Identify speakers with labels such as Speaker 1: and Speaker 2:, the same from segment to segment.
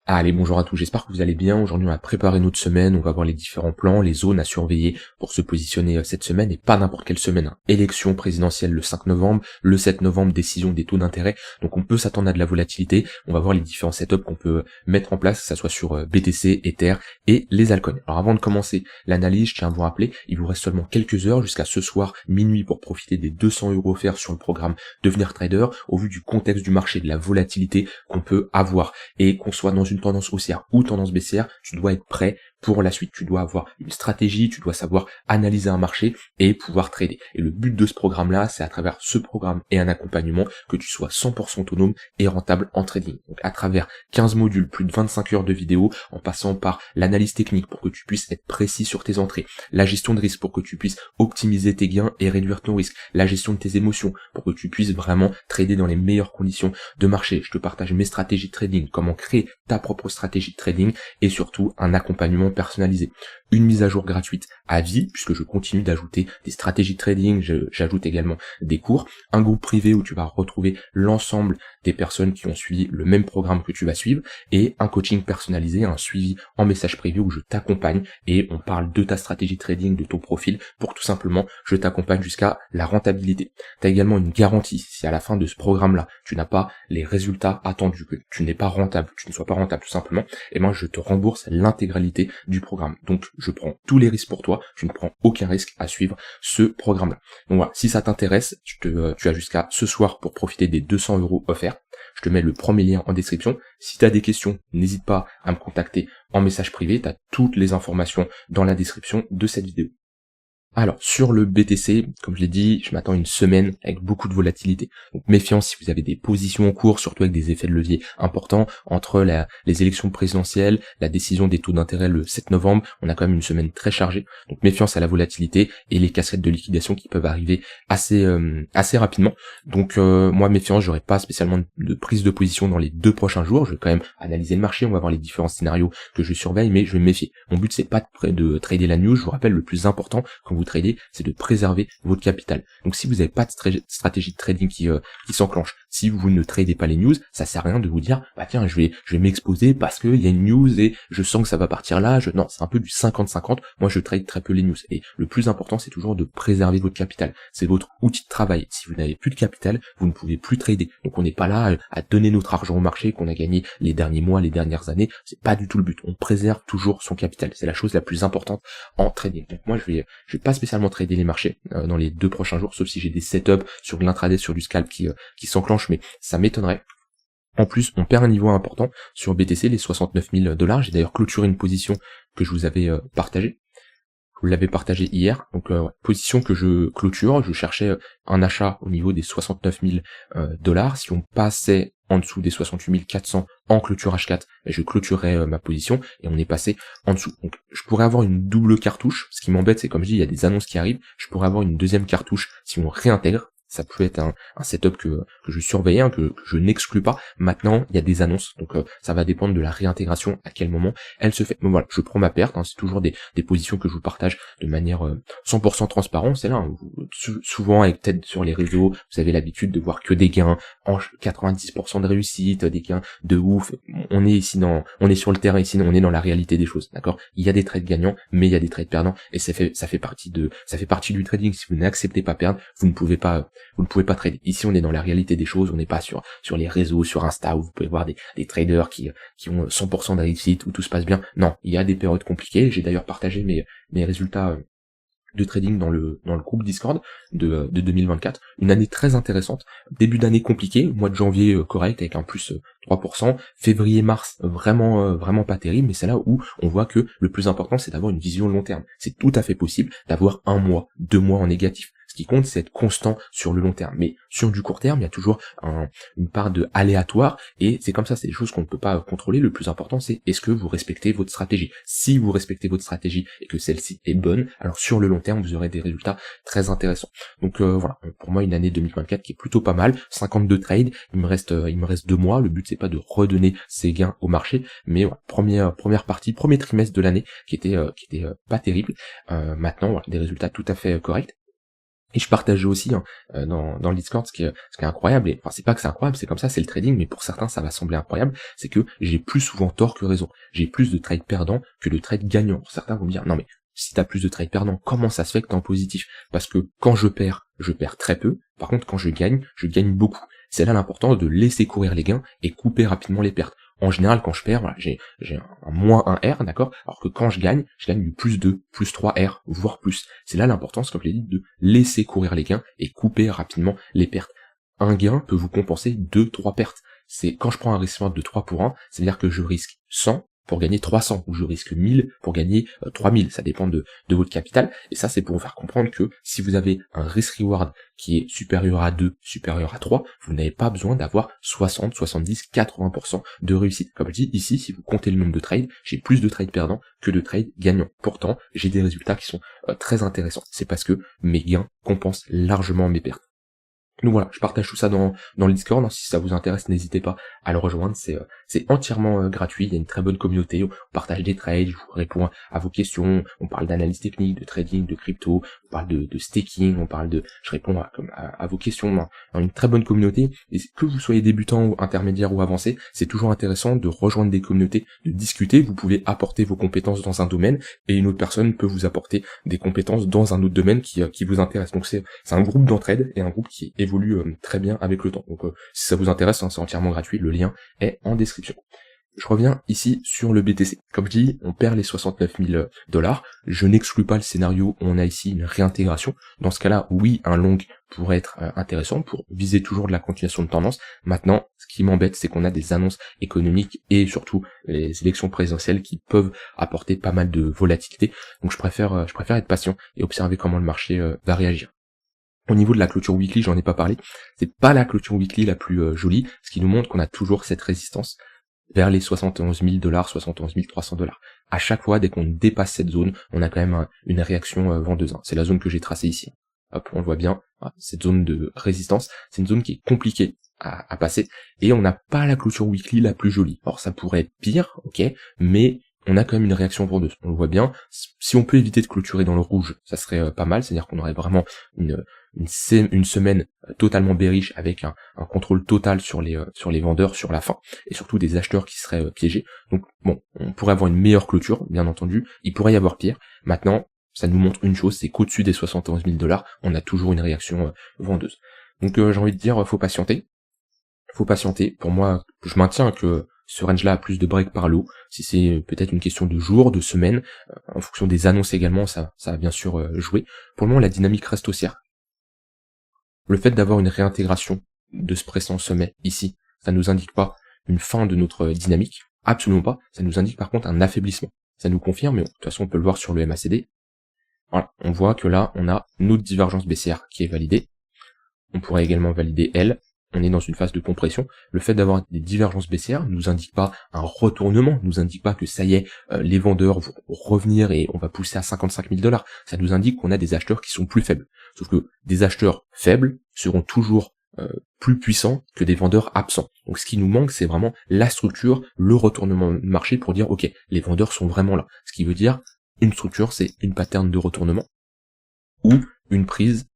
Speaker 1: Allez, bonjour à tous, j'espère que vous allez bien. Aujourd'hui, on va préparer notre semaine, on va voir les différents plans, les zones à surveiller pour se positionner cette semaine, et pas n'importe quelle semaine. Élection présidentielle le 5 novembre, le 7 novembre, décision des taux d'intérêt. Donc on peut s'attendre à de la volatilité. On va voir les différents setups qu'on peut mettre en place, que ça soit sur BTC, Ether et les altcoins. Alors avant de commencer l'analyse, je tiens à vous rappeler, il vous reste seulement quelques heures jusqu'à ce soir minuit pour profiter des 200 € offerts sur le programme Devenir Trader, au vu du contexte du marché, de la volatilité qu'on peut avoir. Et qu'on soit dans une tendance haussière ou tendance baissière, tu dois être prêt pour la suite. Tu dois avoir une stratégie, tu dois savoir analyser un marché et pouvoir trader. Et le but de ce programme-là, c'est à travers ce programme et un accompagnement que tu sois 100% autonome et rentable en trading. Donc à travers 15 modules, plus de 25 heures de vidéos, en passant par l'analyse technique pour que tu puisses être précis sur tes entrées, la gestion de risque pour que tu puisses optimiser tes gains et réduire ton risque, la gestion de tes émotions pour que tu puisses vraiment trader dans les meilleures conditions de marché. Je te partage mes stratégies de trading, comment créer ta propre stratégie de trading et surtout un accompagnement personnalisé. Une mise à jour gratuite à vie, puisque je continue d'ajouter des stratégies de trading, j'ajoute également des cours, un groupe privé où tu vas retrouver l'ensemble des personnes qui ont suivi le même programme que tu vas suivre, et un coaching personnalisé, un suivi en message privé où je t'accompagne et on parle de ta stratégie de trading, de ton profil, pour tout simplement je t'accompagne jusqu'à la rentabilité. Tu as également une garantie, si à la fin de ce programme-là, tu n'as pas les résultats attendus, que tu n'es pas rentable, tu ne sois pas rentable tout simplement, et moi je te rembourse l'intégralité du programme. Donc je prends tous les risques pour toi, tu ne prends aucun risque à suivre ce programme-là. Donc voilà, si ça t'intéresse, tu as jusqu'à ce soir pour profiter des 200 € offerts. Je te mets le premier lien en description. Si tu as des questions, n'hésite pas à me contacter en message privé, tu as toutes les informations dans la description de cette vidéo. Alors, sur le BTC, comme je l'ai dit, je m'attends à une semaine avec beaucoup de volatilité. Donc méfiance si vous avez des positions en cours, surtout avec des effets de levier importants, entre les élections présidentielles, la décision des taux d'intérêt le 7 novembre, on a quand même une semaine très chargée. Donc méfiance à la volatilité et les casquettes de liquidation qui peuvent arriver assez rapidement. Donc moi, méfiance, j'aurai pas spécialement de prise de position dans les 2 prochains jours. Je vais quand même analyser le marché, on va voir les différents scénarios que je surveille, mais je vais me méfier. Mon but, c'est pas de trader la news. Je vous rappelle, le plus important quand vous tradez, c'est de préserver votre capital. Donc si vous n'avez pas de stratégie de trading qui s'enclenche, si vous ne tradez pas les news, ça sert à rien de vous dire bah tiens je vais m'exposer parce qu'il y a une news et je sens que ça va partir là. Non, c'est un peu du 50-50. Moi je trade très peu les news. Et le plus important, c'est toujours de préserver votre capital. C'est votre outil de travail. Si vous n'avez plus de capital, vous ne pouvez plus trader. Donc on n'est pas là à donner notre argent au marché qu'on a gagné les derniers mois, les dernières années. C'est pas du tout le but. On préserve toujours son capital. C'est la chose la plus importante en trading. Donc moi je vais pas spécialement trader les marchés dans les 2 prochains jours, sauf si j'ai des setups sur de l'intraday, sur du scalp qui s'enclenchent, mais ça m'étonnerait. En plus, on perd un niveau important sur BTC, les 69 000 $. J'ai d'ailleurs clôturé une position que je vous avais partagée. Je vous l'avais partagé hier, donc position que je clôture. Je cherchais un achat au niveau des 69 000 $. Si on passait en dessous des 68 400 en clôture H4, je clôturerai ma position, et on est passé en dessous. Donc je pourrais avoir une double cartouche. Ce qui m'embête, c'est comme je dis, il y a des annonces qui arrivent. Je pourrais avoir une deuxième cartouche si on réintègre. Ça peut être un setup que je surveille, que je n'exclus pas. Maintenant, il y a des annonces, donc ça va dépendre de la réintégration, à quel moment elle se fait. Mais voilà, je prends ma perte, c'est toujours des positions que je vous partage de manière 100% transparente. C'est là, souvent avec peut-être sur les réseaux, vous avez l'habitude de voir que des gains, en 90% de réussite, des gains de ouf. On est sur le terrain ici, on est dans la réalité des choses, d'accord? Il y a des trades gagnants, mais il y a des trades perdants, et ça fait partie du trading. Si vous n'acceptez pas perdre, vous ne pouvez pas trader. Ici, on est dans la réalité des choses, on n'est pas sur les réseaux, sur Insta, où vous pouvez voir des traders qui ont 100% de réussite, où tout se passe bien. Non, il y a des périodes compliquées. J'ai d'ailleurs partagé mes résultats de trading dans le groupe Discord de 2024. Une année très intéressante. Début d'année compliqué, mois de janvier correct avec un plus 3%. Février-mars vraiment pas terrible, mais c'est là où on voit que le plus important, c'est d'avoir une vision long terme. C'est tout à fait possible d'avoir 1 mois, 2 mois en négatif. Ce qui compte, c'est être constant sur le long terme. Mais sur du court terme, il y a toujours une part de aléatoire, et c'est comme ça, c'est des choses qu'on ne peut pas contrôler. Le plus important, c'est est-ce que vous respectez votre stratégie. Si vous respectez votre stratégie et que celle-ci est bonne, alors sur le long terme, vous aurez des résultats très intéressants. Donc voilà, pour moi, une année 2024 qui est plutôt pas mal. 52 trades, il me reste 2 mois. Le but, c'est pas de redonner ces gains au marché, mais voilà, première partie, premier trimestre de l'année qui était pas terrible. Maintenant, voilà, des résultats tout à fait corrects. Et je partageais aussi dans le Discord ce qui est incroyable, et enfin c'est pas que c'est incroyable, c'est comme ça, c'est le trading, mais pour certains ça va sembler incroyable, c'est que j'ai plus souvent tort que raison. J'ai plus de trades perdants que de trades gagnants. Certains vont me dire non mais si t'as plus de trades perdants, comment ça se fait que t'es en positif? Parce que quand je perds très peu, par contre quand je gagne beaucoup. C'est là l'importance de laisser courir les gains et couper rapidement les pertes. En général, quand je perds, voilà, j'ai un moins 1 R, d'accord? Alors que quand je gagne du plus 2, plus 3 R, voire plus. C'est là l'importance, comme je l'ai dit, de laisser courir les gains et couper rapidement les pertes. Un gain peut vous compenser 2-3 pertes. C'est quand je prends un risque de 3 pour 1, c'est-à-dire que je risque 100 pour gagner 300, ou je risque 1000 pour gagner 3000, ça dépend de votre capital, et ça c'est pour vous faire comprendre que si vous avez un risk-reward qui est supérieur à 2, supérieur à 3, vous n'avez pas besoin d'avoir 60, 70, 80% de réussite. Comme je dis ici, si vous comptez le nombre de trades, j'ai plus de trades perdants que de trades gagnants. Pourtant, j'ai des résultats qui sont très intéressants. C'est parce que mes gains compensent largement mes pertes. Donc voilà, je partage tout ça dans le Discord, hein. Si ça vous intéresse, n'hésitez pas à le rejoindre, c'est entièrement gratuit, il y a une très bonne communauté, on partage des trades, je vous réponds à vos questions, on parle d'analyse technique, de trading, de crypto, on parle de staking, je réponds à vos questions dans une très bonne communauté, et que vous soyez débutant ou intermédiaire ou avancé, c'est toujours intéressant de rejoindre des communautés, de discuter, vous pouvez apporter vos compétences dans un domaine, et une autre personne peut vous apporter des compétences dans un autre domaine qui vous intéresse. Donc c'est un groupe d'entraide et un groupe qui évolue très bien avec le temps. Donc si ça vous intéresse, hein, c'est entièrement gratuit, le lien est en description. Je reviens ici sur le BTC. Comme je dis, on perd les 69 000 $. Je n'exclus pas le scénario où on a ici une réintégration. Dans ce cas-là, oui, un long pourrait être intéressant pour viser toujours de la continuation de tendance. Maintenant, ce qui m'embête, c'est qu'on a des annonces économiques et surtout les élections présidentielles qui peuvent apporter pas mal de volatilité. Donc je préfère être patient et observer comment le marché va réagir. Au niveau de la clôture weekly, j'en ai pas parlé, c'est pas la clôture weekly la plus jolie, ce qui nous montre qu'on a toujours cette résistance vers les 71 000 $, 71 300 $. À chaque fois, dès qu'on dépasse cette zone, on a quand même une réaction vendeuse. C'est la zone que j'ai tracée ici. Hop, on le voit bien, cette zone de résistance, c'est une zone qui est compliquée à passer, et on n'a pas la clôture weekly la plus jolie. Alors ça pourrait être pire, ok, mais on a quand même une réaction vendeuse, on le voit bien. Si on peut éviter de clôturer dans le rouge, ça serait pas mal, c'est-à-dire qu'on aurait vraiment une semaine totalement bearish avec un contrôle total sur les vendeurs sur la fin, et surtout des acheteurs qui seraient piégés. Donc bon, on pourrait avoir une meilleure clôture, bien entendu, il pourrait y avoir pire. Maintenant, ça nous montre une chose, c'est qu'au-dessus des 71 000 $, on a toujours une réaction vendeuse. Donc j'ai envie de dire, faut patienter. Pour moi, je maintiens que ce range-là a plus de break par l'eau. Si c'est peut-être une question de jours, de semaines, en fonction des annonces également, ça va bien sûr jouer. Pour le moment, la dynamique reste haussière. Le fait d'avoir une réintégration de ce précédent sommet ici, ça nous indique pas une fin de notre dynamique, absolument pas. Ça nous indique par contre un affaiblissement. Ça nous confirme, mais de toute façon on peut le voir sur le MACD. Voilà, on voit que là on a notre divergence baissière qui est validée. On pourrait également valider elle. On est dans une phase de compression. Le fait d'avoir des divergences baissières nous indique pas un retournement, nous indique pas que ça y est, les vendeurs vont revenir et on va pousser à 55 000 $. Ça nous indique qu'on a des acheteurs qui sont plus faibles. Sauf que des acheteurs faibles seront toujours plus puissants que des vendeurs absents. Donc ce qui nous manque, c'est vraiment la structure, le retournement de marché pour dire ok, les vendeurs sont vraiment là. Ce qui veut dire une structure, c'est une pattern de retournement ou une prise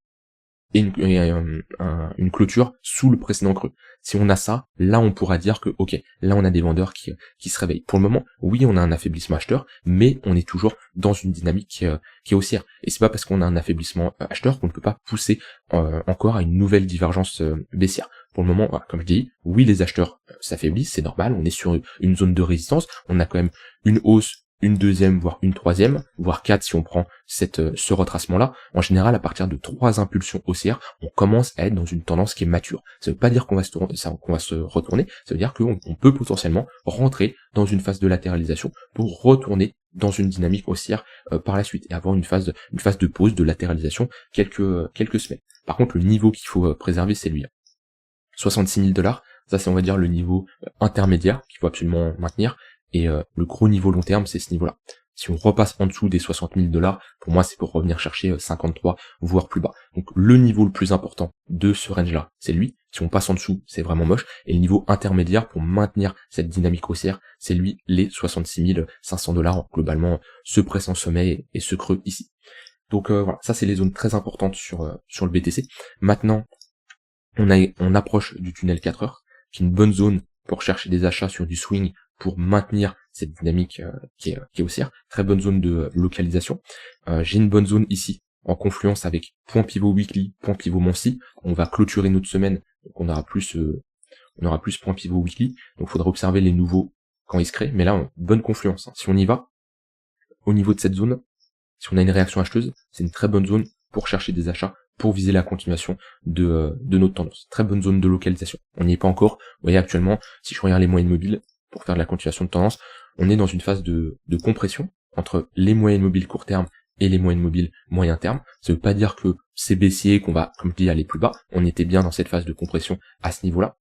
Speaker 1: et une clôture sous le précédent creux. Si on a ça, là on pourra dire que ok, là on a des vendeurs qui se réveillent. Pour le moment, oui, on a un affaiblissement acheteur, mais on est toujours dans une dynamique qui est haussière. Et c'est pas parce qu'on a un affaiblissement acheteur qu'on ne peut pas pousser encore à une nouvelle divergence baissière. Pour le moment, voilà, comme je dis, oui, les acheteurs s'affaiblissent, c'est normal, on est sur une zone de résistance, on a quand même une hausse, une deuxième, voire une troisième, voire 4 si on prend ce retracement-là. En général, à partir de 3 impulsions haussières, on commence à être dans une tendance qui est mature. Ça veut pas dire qu'on va se retourner, ça veut dire qu'on peut potentiellement rentrer dans une phase de latéralisation pour retourner dans une dynamique haussière par la suite et avoir une phase de pause, de latéralisation quelques semaines. Par contre, le niveau qu'il faut préserver, c'est lui. 66 000 $, ça c'est on va dire le niveau intermédiaire qu'il faut absolument maintenir. Et le gros niveau long terme, c'est ce niveau-là. Si on repasse en dessous des 60 000 $, pour moi, c'est pour revenir chercher 53, voire plus bas. Donc le niveau le plus important de ce range-là, c'est lui. Si on passe en dessous, c'est vraiment moche. Et le niveau intermédiaire, pour maintenir cette dynamique haussière, c'est lui, les 66 500 $, globalement, ce précédent sommet et ce creux ici. Donc voilà, ça c'est les zones très importantes sur le BTC. Maintenant, on approche du tunnel 4 heures, qui est une bonne zone pour chercher des achats sur du swing, pour maintenir cette dynamique qui est haussière. Très bonne zone de localisation. J'ai une bonne zone ici, en confluence avec point pivot weekly, point pivot mensuel. On va clôturer notre semaine, donc on aura plus point pivot weekly, donc il faudra observer les nouveaux quand ils se créent, mais là, bonne confluence. Si on y va, au niveau de cette zone, si on a une réaction acheteuse, c'est une très bonne zone pour chercher des achats, pour viser la continuation de notre tendance. Très bonne zone de localisation. On n'y est pas encore. Vous voyez actuellement, si je regarde les moyennes mobiles, pour faire de la continuation de tendance, on est dans une phase de compression entre les moyennes mobiles court terme et les moyennes mobiles moyen terme. Ça veut pas dire que c'est baissier, qu'on va, comme je dis, aller plus bas. On était bien dans cette phase de compression à ce niveau-là.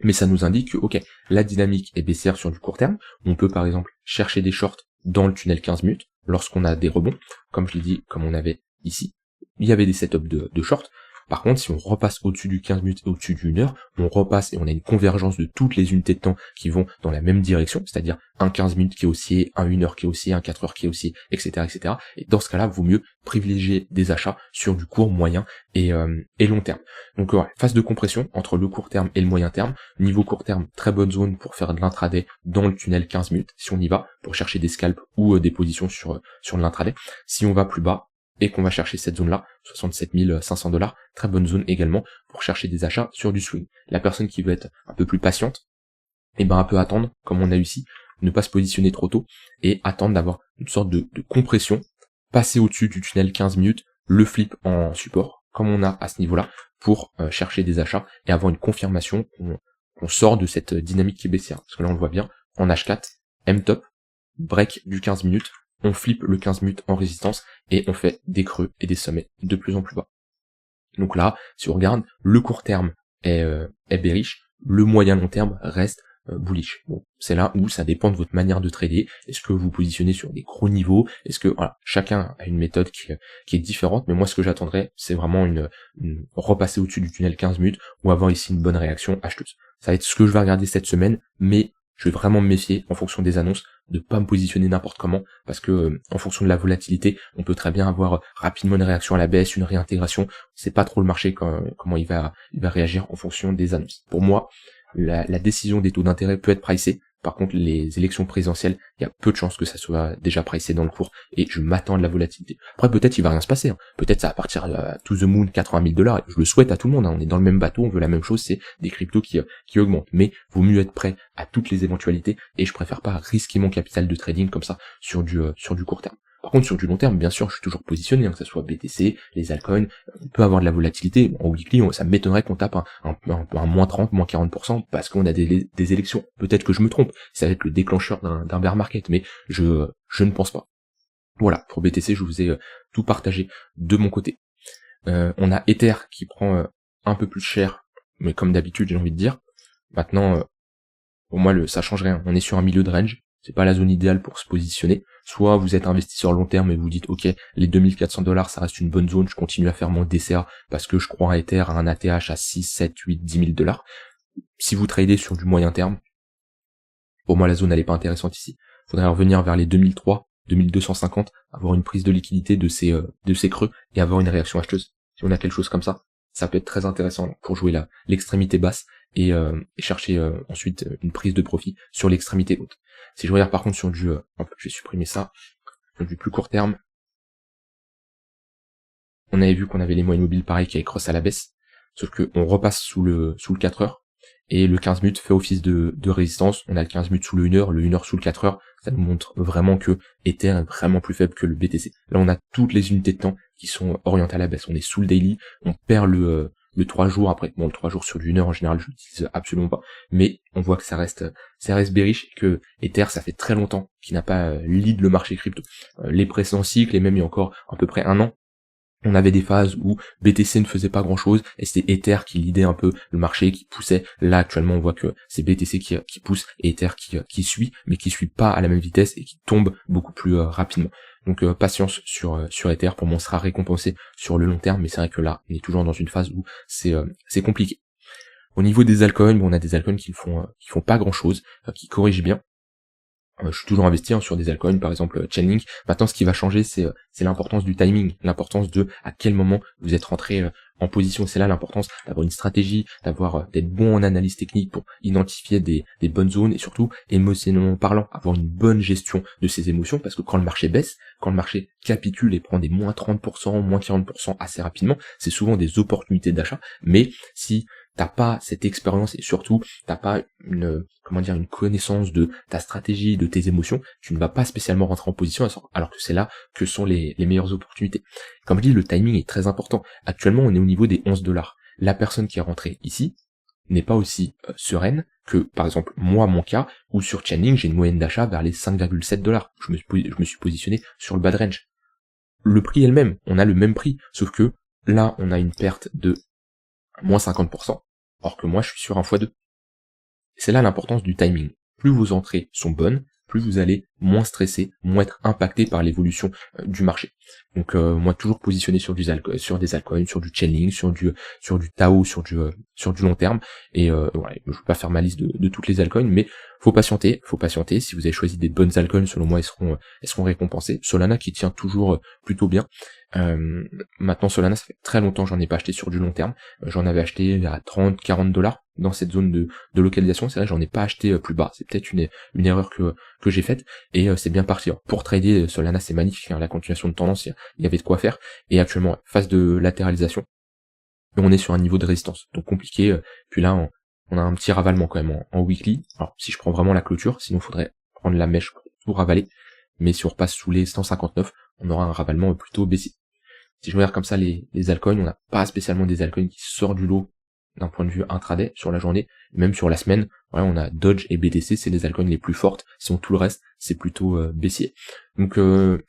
Speaker 1: Mais ça nous indique que, ok, la dynamique est baissière sur du court terme. On peut par exemple chercher des shorts dans le tunnel 15 minutes lorsqu'on a des rebonds, comme je l'ai dit, comme on avait ici. Il y avait des setups de short. Par contre, si on repasse au-dessus du 15 minutes et au-dessus du 1 heure, on repasse et on a une convergence de toutes les unités de temps qui vont dans la même direction, c'est-à-dire un 15 minutes qui est haussier, un 1 heure qui est haussier, un 4 heures qui est haussier, etc., etc. Et dans ce cas-là, vaut mieux privilégier des achats sur du court, moyen et long terme. Donc ouais, phase de compression entre le court terme et le moyen terme. Niveau court terme, très bonne zone pour faire de l'intraday dans le tunnel 15 minutes, si on y va, pour chercher des scalps ou des positions sur l'intraday. Si on va plus bas, et qu'on va chercher cette zone-là, 67 500 $, très bonne zone également pour chercher des achats sur du swing. La personne qui veut être un peu plus patiente, eh ben, elle peut attendre, comme on a eu ici, ne pas se positionner trop tôt, et attendre d'avoir une sorte de compression, passer au-dessus du tunnel 15 minutes, le flip en support, comme on a à ce niveau-là, pour chercher des achats, et avoir une confirmation qu'on sort de cette dynamique qui est baissière. Parce que là, on le voit bien, en H4, M-top, break du 15 minutes, on flippe le 15 minutes en résistance et on fait des creux et des sommets de plus en plus bas. Donc là, si on regarde, le court terme est bearish, le moyen long terme reste bullish. Bon, c'est là où ça dépend de votre manière de trader. Est-ce que vous vous positionnez sur des gros niveaux? Est-ce que voilà, chacun a une méthode qui est différente, mais moi ce que j'attendrais, c'est vraiment une repasser au-dessus du tunnel 15 minutes ou avoir ici une bonne réaction acheteuse. Ça va être ce que je vais regarder cette semaine, mais je vais vraiment me méfier en fonction des annonces, de pas me positionner n'importe comment, parce que en fonction de la volatilité, on peut très bien avoir rapidement une réaction à la baisse, une réintégration. C'est pas trop le marché comment il va réagir en fonction des annonces. Pour moi, la décision des taux d'intérêt peut être pricée. Par contre, les élections présidentielles, il y a peu de chances que ça soit déjà pricé dans le cours, et je m'attends à de la volatilité. Après, peut-être il va rien se passer, hein. Peut-être ça va partir to the moon, 80 000 $, je le souhaite à tout le monde, hein. On est dans le même bateau, on veut la même chose, c'est des cryptos qui augmentent. Mais vaut mieux être prêt à toutes les éventualités, et je préfère pas risquer mon capital de trading comme ça sur du court terme. Par contre, sur du long terme, bien sûr, je suis toujours positionné, hein, que ce soit BTC, les altcoins, on peut avoir de la volatilité. En weekly, ça m'étonnerait qu'on tape un moins 30, moins 40%, parce qu'on a des élections. Peut-être que je me trompe, ça va être le déclencheur d'un bear market, mais je ne pense pas. Voilà, pour BTC, je vous ai tout partagé de mon côté. On a Ether qui prend un peu plus cher, mais comme d'habitude, j'ai envie de dire. Maintenant, pour moi, ça change rien. On est sur un milieu de range. C'est pas la zone idéale pour se positionner. Soit vous êtes investisseur long terme et vous dites, ok, les 2400 $, ça reste une bonne zone, je continue à faire mon DCA parce que je crois à Ether, à un ATH à 6, 7, 8, 10 000 $. Si vous tradez sur du moyen terme, pour moi, la zone, elle est pas intéressante ici. Faudrait revenir vers les 2003, 2250, avoir une prise de liquidité de ces creux et avoir une réaction acheteuse. Si on a quelque chose comme ça, ça peut être très intéressant pour jouer l'extrémité basse et chercher ensuite une prise de profit sur l'extrémité haute. Si je regarde par contre sur je vais supprimer ça, sur du plus court terme, on avait vu qu'on avait les moyennes mobiles pareil qui avaient cross à la baisse, sauf que on repasse sous le 4 heures, et le 15 minutes fait office de résistance. On a le 15 minutes sous le 1 heure, le 1 heure sous le 4 heures, ça nous montre vraiment que Ether est vraiment plus faible que le BTC. Là on a toutes les unités de temps qui sont orientées à la baisse, on est sous le daily, on perd le 3 jours après. Bon, le 3 jours sur du 1 heure en général je l'utilise absolument pas, mais on voit que ça reste bearish, que Ether ça fait très longtemps qu'il n'a pas lead le marché crypto. Les précédents cycles et même il y a encore à peu près un an, on avait des phases où BTC ne faisait pas grand chose et c'était Ether qui lidait un peu le marché, qui poussait. Là actuellement on voit que c'est BTC qui pousse et Ether qui suit, mais qui suit pas à la même vitesse et qui tombe beaucoup plus rapidement. Donc patience sur Ether, pour moi on sera récompensé sur le long terme, mais c'est vrai que là on est toujours dans une phase où c'est compliqué. Au niveau des altcoins, on a des altcoins qui font pas grand chose, qui corrigent bien. Je suis toujours investi sur des altcoins, par exemple Chainlink. Maintenant, ce qui va changer, c'est l'importance du timing, l'importance de à quel moment vous êtes rentré en position. C'est là l'importance d'avoir une stratégie, d'être bon en analyse technique pour identifier des bonnes zones et surtout, émotionnellement parlant, avoir une bonne gestion de ses émotions, parce que quand le marché baisse, quand le marché capitule et prend des moins 30%, moins 40% assez rapidement, c'est souvent des opportunités d'achat. Mais si t'as pas cette expérience et surtout t'as pas une connaissance de ta stratégie, de tes émotions, tu ne vas pas spécialement rentrer en position alors que c'est là que sont les meilleures opportunités. Comme je dis, le timing est très important. Actuellement, on est au niveau des 11$. La personne qui est rentrée ici n'est pas aussi sereine que, par exemple, moi, mon cas, où sur Chainlink, j'ai une moyenne d'achat vers les 5,7$. Je me suis positionné sur le bas de range. Le prix est le même, on a le même prix, sauf que là, on a une perte de moins 50%, or que moi je suis sur un x2. C'est là l'importance du timing. Plus vos entrées sont bonnes, plus vous allez moins stresser, moins être impacté par l'évolution du marché. Donc moi toujours positionné sur des altcoins, sur du Chainlink, sur du Tao, sur du long terme. Et voilà, je vais pas faire ma liste de toutes les altcoins, mais faut patienter. Si vous avez choisi des bonnes altcoins, selon moi, elles seront récompensées. Solana qui tient toujours plutôt bien. Maintenant Solana, ça fait très longtemps que j'en ai pas acheté sur du long terme. J'en avais acheté à 30-40$ dans cette zone de localisation. C'est vrai que j'en ai pas acheté plus bas. C'est peut-être une erreur que j'ai faite. Et c'est bien parti. Alors, pour trader, Solana c'est magnifique, la continuation de tendance, il y avait de quoi faire. Et actuellement, phase de latéralisation, on est sur un niveau de résistance, donc compliqué. Puis là, on a un petit ravalement quand même en weekly. Alors si je prends vraiment la clôture, sinon il faudrait prendre la mèche pour tout ravaler. Mais si on repasse sous les 159, on aura un ravalement plutôt baissier. Si je regarde comme ça les altcoins, on n'a pas spécialement des altcoins qui sortent du lot d'un point de vue intraday sur la journée, même sur la semaine. Voilà, on a Dodge et BTC, c'est les altcoins les plus fortes. Sinon tout le reste, c'est plutôt baissier. Donc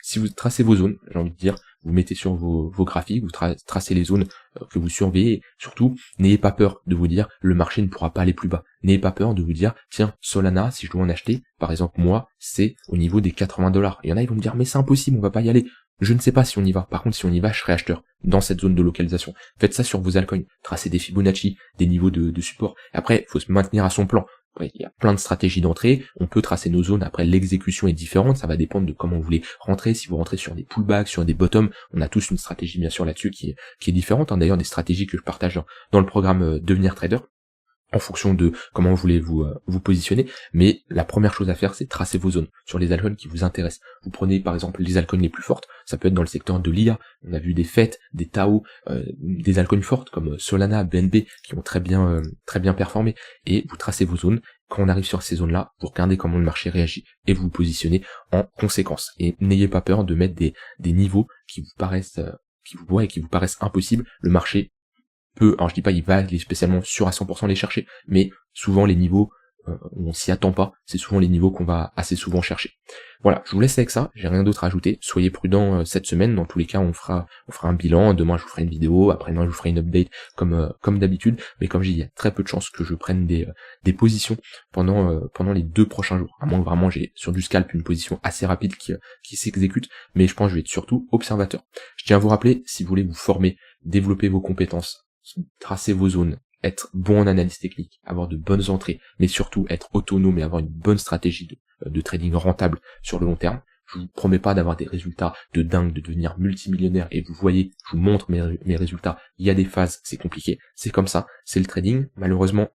Speaker 1: si vous tracez vos zones, j'ai envie de dire, vous mettez sur vos graphiques, vous tracez les zones que vous surveillez. Surtout, n'ayez pas peur de vous dire le marché ne pourra pas aller plus bas. N'ayez pas peur de vous dire tiens, Solana, si je dois en acheter, par exemple moi, c'est au niveau des 80$. Il y en a, ils vont me dire mais c'est impossible, on va pas y aller. Je ne sais pas si on y va. Par contre, si on y va, je serai acheteur dans cette zone de localisation. Faites ça sur vos altcoins. Tracez des Fibonacci, des niveaux de support. Après, il faut se maintenir à son plan. Après, il y a plein de stratégies d'entrée. On peut tracer nos zones. Après, l'exécution est différente. Ça va dépendre de comment vous voulez rentrer. Si vous rentrez sur des pullbacks, sur des bottoms, on a tous une stratégie bien sûr là-dessus qui est différente. D'ailleurs, des stratégies que je partage dans le programme Devenir Trader, en fonction de comment vous voulez vous positionner, mais la première chose à faire, c'est tracer vos zones sur les altcoins qui vous intéressent. Vous prenez par exemple les altcoins les plus fortes, ça peut être dans le secteur de l'IA, on a vu des FET, des Tao, des altcoins fortes comme Solana, BNB, qui ont très bien performé, et vous tracez vos zones. Quand on arrive sur ces zones-là, vous regardez comment le marché réagit, et vous vous positionnez en conséquence. Et n'ayez pas peur de mettre des niveaux qui vous paraissent impossibles. Le marché alors je dis pas il va aller spécialement sûr à 100% les chercher, mais souvent les niveaux où on s'y attend pas, c'est souvent les niveaux qu'on va assez souvent chercher. Voilà, je vous laisse avec ça, j'ai rien d'autre à ajouter. Soyez prudents cette semaine, dans tous les cas on fera un bilan, demain je vous ferai une vidéo, après-demain je vous ferai une update comme d'habitude, mais comme j'ai dit, il y a très peu de chances que je prenne des positions pendant les 2 prochains jours, à moins que vraiment j'ai sur du scalp une position assez rapide qui s'exécute, mais je pense que je vais être surtout observateur. Je tiens à vous rappeler, si vous voulez vous former, développer vos compétences, tracer vos zones, être bon en analyse technique, avoir de bonnes entrées, mais surtout être autonome et avoir une bonne stratégie de trading rentable sur le long terme. Je vous promets pas d'avoir des résultats de dingue, de devenir multimillionnaire, et vous voyez, je vous montre mes résultats, il y a des phases, c'est compliqué, c'est comme ça, c'est le trading, malheureusement.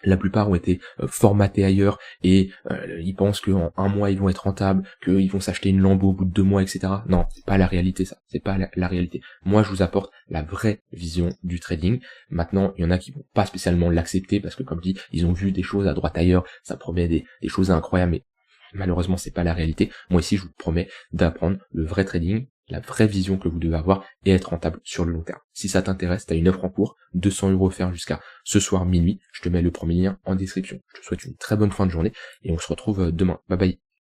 Speaker 1: La plupart ont été formatés ailleurs et ils pensent qu'en 1 mois ils vont être rentables, qu'ils vont s'acheter une Lambo au bout de 2 mois, etc. Non, c'est pas la réalité ça, c'est pas la réalité. Moi je vous apporte la vraie vision du trading. Maintenant, il y en a qui vont pas spécialement l'accepter parce que comme dit, ils ont vu des choses à droite ailleurs, ça promet des choses incroyables, mais malheureusement c'est pas la réalité. Moi ici je vous promets d'apprendre le vrai trading, la vraie vision que vous devez avoir et être rentable sur le long terme. Si ça t'intéresse, t'as une offre en cours, 200€ offerts jusqu'à ce soir minuit, je te mets le premier lien en description. Je te souhaite une très bonne fin de journée et on se retrouve demain. Bye bye.